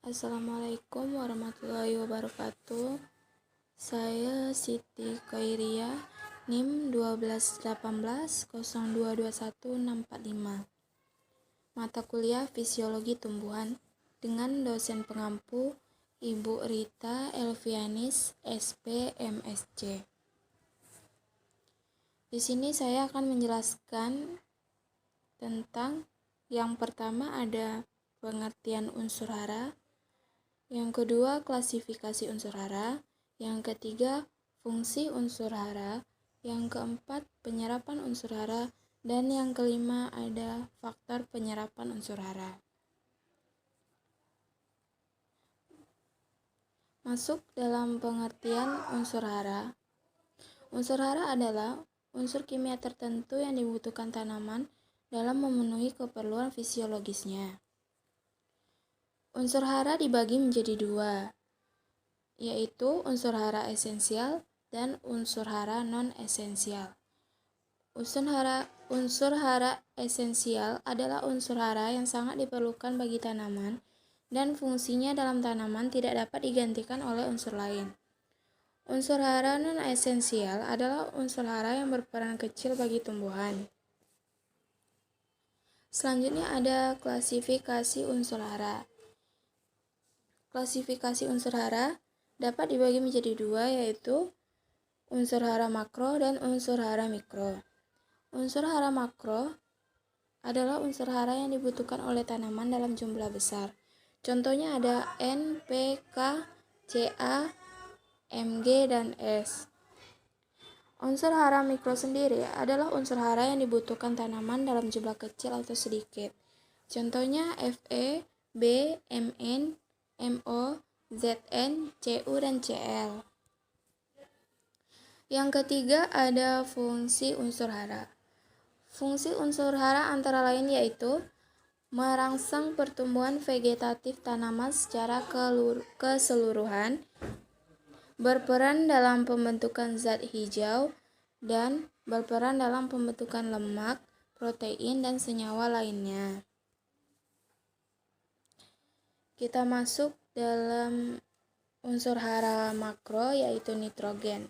Assalamualaikum warahmatullahi wabarakatuh. Saya Siti Khairia, NIM 12180221645. Mata kuliah Fisiologi Tumbuhan dengan dosen pengampu Ibu Rita Elvianis, SP, MSc. Di sini saya akan menjelaskan tentang yang pertama ada pengertian unsur hara, yang kedua klasifikasi unsur hara, yang ketiga fungsi unsur hara, yang keempat penyerapan unsur hara, dan yang kelima ada faktor penyerapan unsur hara. Masuk dalam pengertian unsur hara. Unsur hara adalah unsur kimia tertentu yang dibutuhkan tanaman dalam memenuhi keperluan fisiologisnya. Unsur hara dibagi menjadi dua, yaitu unsur hara esensial dan unsur hara non-esensial. Unsur hara esensial adalah unsur hara yang sangat diperlukan bagi tanaman dan fungsinya dalam tanaman tidak dapat digantikan oleh unsur lain. Unsur hara non-esensial adalah unsur hara yang berperan kecil bagi tumbuhan. Selanjutnya ada klasifikasi unsur hara. Klasifikasi unsur hara dapat dibagi menjadi dua, yaitu unsur hara makro dan unsur hara mikro. Unsur hara makro adalah unsur hara yang dibutuhkan oleh tanaman dalam jumlah besar. Contohnya ada N, P, K, Ca, Mg, dan S. Unsur hara mikro sendiri adalah unsur hara yang dibutuhkan tanaman dalam jumlah kecil atau sedikit. Contohnya Fe, B, Mn, Mo, Zn, Cu, dan Cl. Yang ketiga ada fungsi unsur hara. Fungsi unsur hara antara lain yaitu merangsang pertumbuhan vegetatif tanaman secara keseluruhan, berperan dalam pembentukan zat hijau, dan berperan dalam pembentukan lemak, protein, dan senyawa lainnya. Kita masuk dalam unsur hara makro yaitu nitrogen.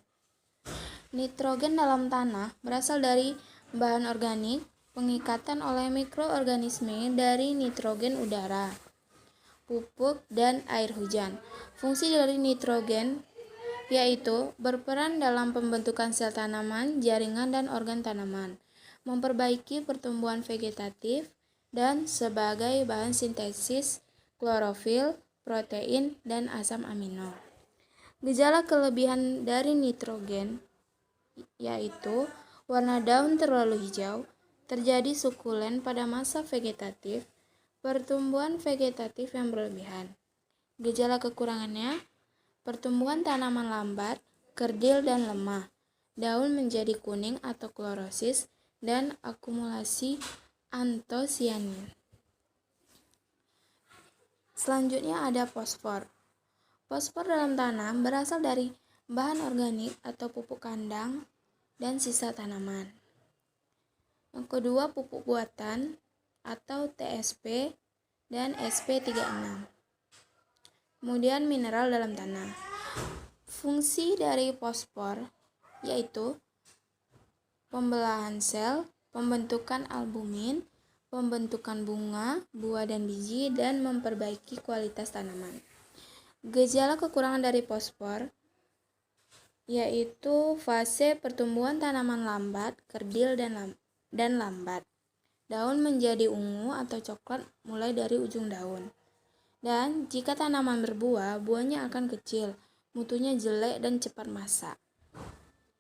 Nitrogen dalam tanah berasal dari bahan organik, pengikatan oleh mikroorganisme dari nitrogen udara, pupuk, dan air hujan. Fungsi dari nitrogen yaitu berperan dalam pembentukan sel tanaman, jaringan, dan organ tanaman, memperbaiki pertumbuhan vegetatif, dan sebagai bahan sintesis klorofil, protein, dan asam amino. Gejala kelebihan dari nitrogen yaitu warna daun terlalu hijau, terjadi sukulen pada masa vegetatif, pertumbuhan vegetatif yang berlebihan. Gejala kekurangannya, pertumbuhan tanaman lambat, kerdil, dan lemah, daun menjadi kuning atau klorosis, dan akumulasi antosianin. Selanjutnya ada fosfor. Fosfor dalam tanah berasal dari bahan organik atau pupuk kandang dan sisa tanaman. Yang kedua pupuk buatan atau TSP dan SP36. Kemudian mineral dalam tanah. Fungsi dari fosfor yaitu pembelahan sel, pembentukan albumin, pembentukan bunga, buah, dan biji, dan memperbaiki kualitas tanaman. Gejala kekurangan dari fosfor yaitu fase pertumbuhan tanaman lambat, kerdil, dan lambat. Daun menjadi ungu atau coklat mulai dari ujung daun. Dan jika tanaman berbuah, buahnya akan kecil, mutunya jelek, dan cepat masak.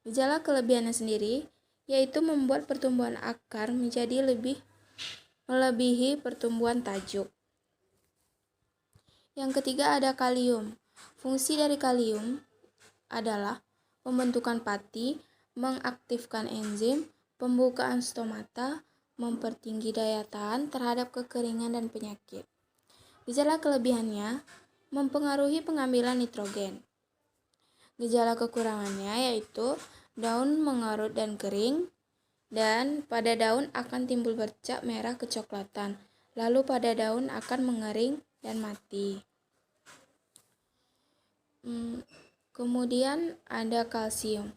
Gejala kelebihannya sendiri yaitu membuat pertumbuhan akar menjadi melebihi pertumbuhan tajuk. Yang ketiga ada kalium. Fungsi dari kalium adalah pembentukan pati, mengaktifkan enzim, pembukaan stomata, mempertinggi daya tahan terhadap kekeringan dan penyakit. Gejala kelebihannya mempengaruhi pengambilan nitrogen. Gejala kekurangannya yaitu daun mengerut dan kering, dan pada daun akan timbul bercak merah kecoklatan, lalu pada daun akan mengering dan mati. Kemudian ada kalsium.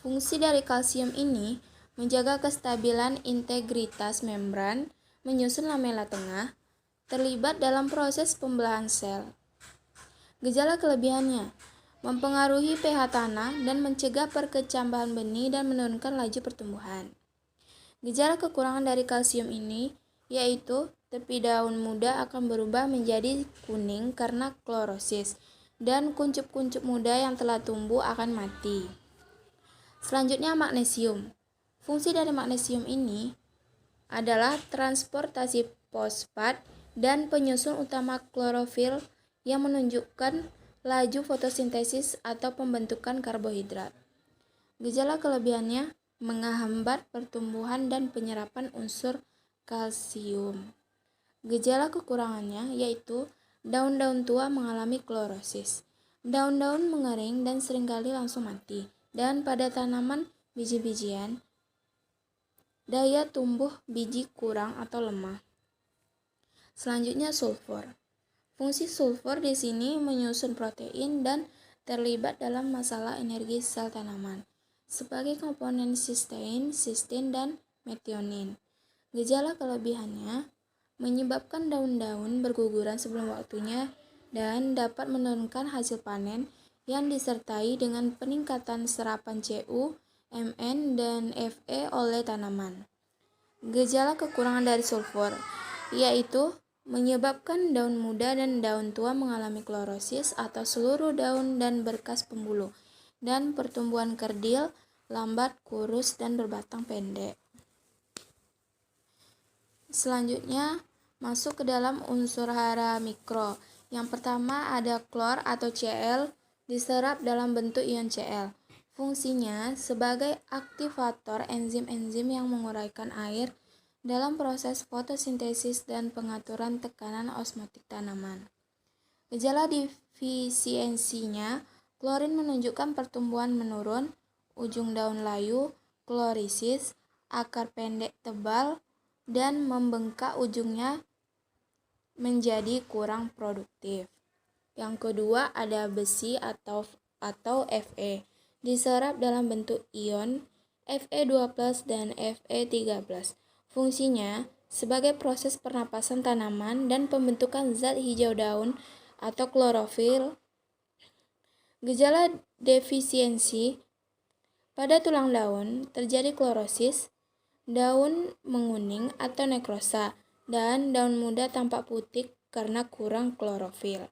Fungsi dari kalsium ini menjaga kestabilan integritas membran, menyusun lamela tengah, terlibat dalam proses pembelahan sel. Gejala kelebihannya mempengaruhi pH tanah dan mencegah perkecambahan benih dan menurunkan laju pertumbuhan. Gejala kekurangan dari kalsium ini yaitu tepi daun muda akan berubah menjadi kuning karena klorosis dan kuncup-kuncup muda yang telah tumbuh akan mati. Selanjutnya magnesium. Fungsi dari magnesium ini adalah transportasi fosfat dan penyusun utama klorofil yang menunjukkan laju fotosintesis atau pembentukan karbohidrat. Gejala kelebihannya menghambat pertumbuhan dan penyerapan unsur kalsium. Gejala kekurangannya yaitu daun-daun tua mengalami klorosis. Daun-daun mengering dan seringkali langsung mati. Dan pada tanaman biji-bijian, daya tumbuh biji kurang atau lemah. Selanjutnya sulfur. Fungsi sulfur di sini menyusun protein dan terlibat dalam masalah energi sel tanaman sebagai komponen sistein, sistin, dan metionin. Gejala kelebihannya menyebabkan daun-daun berguguran sebelum waktunya dan dapat menurunkan hasil panen yang disertai dengan peningkatan serapan Cu, Mn, dan Fe oleh tanaman. Gejala kekurangan dari sulfur yaitu menyebabkan daun muda dan daun tua mengalami klorosis atau seluruh daun dan berkas pembuluh, dan pertumbuhan kerdil, lambat, kurus, dan berbatang pendek. Selanjutnya masuk ke dalam unsur hara mikro. Yang pertama ada klor atau Cl diserap dalam bentuk ion Cl. Fungsinya sebagai aktivator enzim-enzim yang menguraikan air dalam proses fotosintesis dan pengaturan tekanan osmotik tanaman. Gejala defisiensinya, klorin menunjukkan pertumbuhan menurun, ujung daun layu, klorisis, akar pendek tebal, dan membengkak ujungnya menjadi kurang produktif. Yang kedua ada besi atau Fe. Diserap dalam bentuk ion Fe2+ dan Fe3+. Fungsinya sebagai proses pernapasan tanaman dan pembentukan zat hijau daun atau klorofil. Gejala defisiensi pada tulang daun terjadi klorosis, daun menguning atau nekrosa, dan daun muda tampak putih karena kurang klorofil.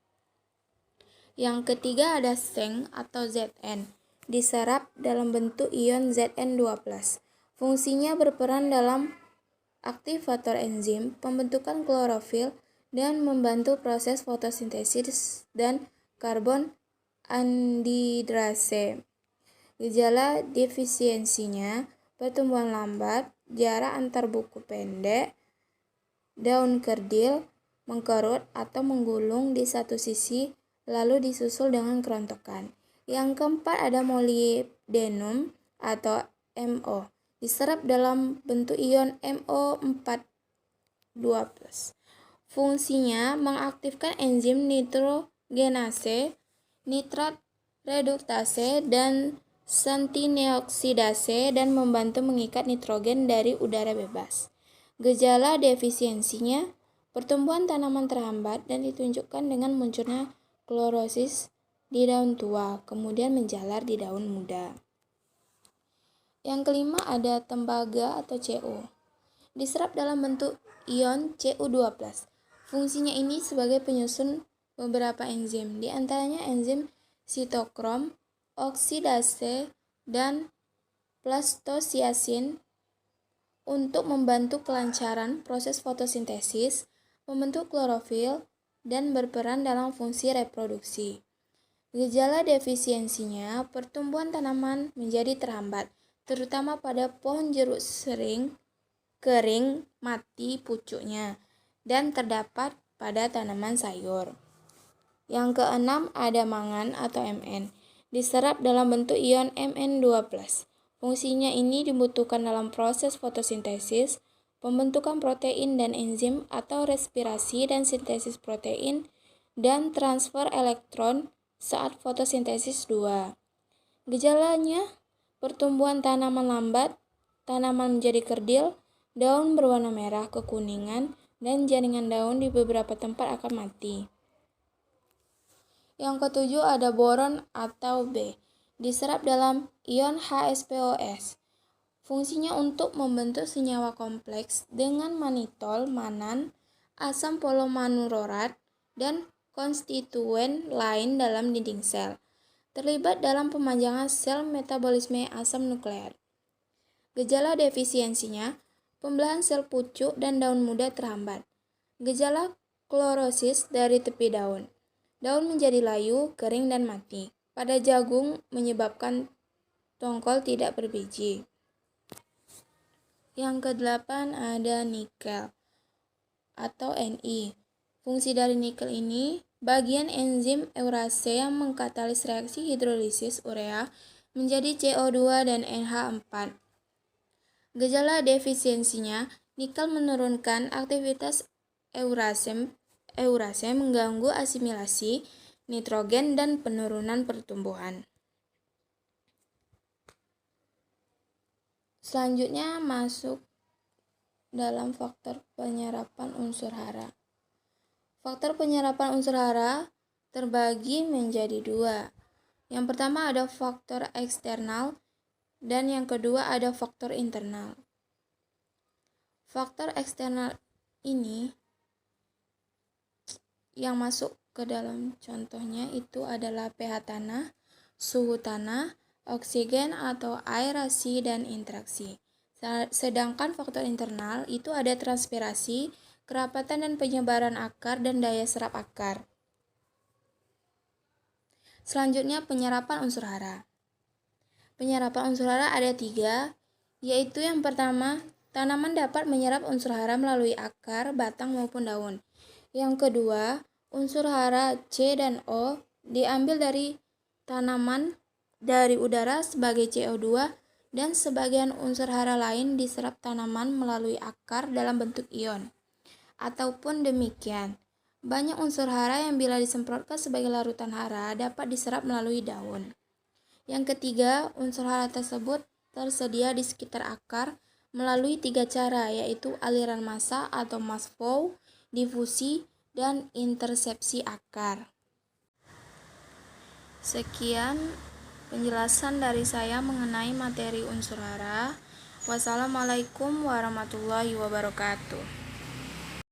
Yang ketiga ada Zn atau Zn. Diserap dalam bentuk ion Zn2+. Fungsinya berperan dalam aktivator enzim, pembentukan klorofil, dan membantu proses fotosintesis dan karbon anhidrase. Gejala defisiensinya pertumbuhan lambat, jarak antar buku pendek, daun kerdil, mengkerut atau menggulung di satu sisi lalu disusul dengan kerontokan. Yang keempat ada molybdenum atau Mo. Diserap dalam bentuk ion MO4+. Fungsinya mengaktifkan enzim nitrogenase, nitrat reduktase, dan santineoksidase dan membantu mengikat nitrogen dari udara bebas. Gejala defisiensinya, pertumbuhan tanaman terhambat dan ditunjukkan dengan munculnya klorosis di daun tua, kemudian menjalar di daun muda. Yang kelima ada tembaga atau Cu. Diserap dalam bentuk ion Cu2+. Fungsinya ini sebagai penyusun beberapa enzim, di antaranya enzim sitokrom, oksidase, dan plastosiasin untuk membantu kelancaran proses fotosintesis, membentuk klorofil, dan berperan dalam fungsi reproduksi. Gejala defisiensinya, pertumbuhan tanaman menjadi terhambat, terutama pada pohon jeruk kering, mati pucuknya, dan terdapat pada tanaman sayur. Yang keenam ada mangan atau Mn. Diserap dalam bentuk ion Mn2+. Fungsinya ini dibutuhkan dalam proses fotosintesis, pembentukan protein dan enzim atau respirasi dan sintesis protein, dan transfer elektron saat fotosintesis 2. Gejalanya, pertumbuhan tanaman lambat, tanaman menjadi kerdil, daun berwarna merah kekuningan, dan jaringan daun di beberapa tempat akan mati. Yang ketujuh ada boron atau B, diserap dalam ion H2SPOS. Fungsinya untuk membentuk senyawa kompleks dengan manitol, manan, asam polomanurorat, dan konstituen lain dalam dinding sel. Terlibat dalam pemanjangan sel metabolisme asam nukleat. Gejala defisiensinya, pembelahan sel pucuk dan daun muda terhambat. Gejala klorosis dari tepi daun. Daun menjadi layu, kering, dan mati. Pada jagung menyebabkan tongkol tidak berbiji. Yang kedelapan ada nikel atau Ni. Fungsi dari nikel ini, bagian enzim eurase yang mengkatalis reaksi hidrolisis urea menjadi CO2 dan NH4. Gejala defisiensinya, nikel menurunkan aktivitas eurase mengganggu asimilasi nitrogen dan penurunan pertumbuhan. Selanjutnya masuk dalam faktor penyerapan unsur hara. Faktor penyerapan unsur hara terbagi menjadi dua. Yang pertama ada faktor eksternal dan yang kedua ada faktor internal. Faktor eksternal ini yang masuk ke dalam contohnya itu adalah pH tanah, suhu tanah, oksigen atau aerasi dan interaksi. Sedangkan faktor internal itu ada transpirasi, kerapatan dan penyebaran akar dan daya serap akar. Selanjutnya penyerapan unsur hara. Penyerapan unsur hara ada 3, yaitu yang pertama, tanaman dapat menyerap unsur hara melalui akar, batang maupun daun. Yang kedua, unsur hara C dan O diambil dari tanaman dari udara sebagai CO2 dan sebagian unsur hara lain diserap tanaman melalui akar dalam bentuk ion. Ataupun demikian, banyak unsur hara yang bila disemprotkan sebagai larutan hara dapat diserap melalui daun. Yang ketiga, unsur hara tersebut tersedia di sekitar akar melalui 3 cara, yaitu aliran massa atau mass flow, difusi, dan intersepsi akar. Sekian penjelasan dari saya mengenai materi unsur hara. Wassalamualaikum warahmatullahi wabarakatuh.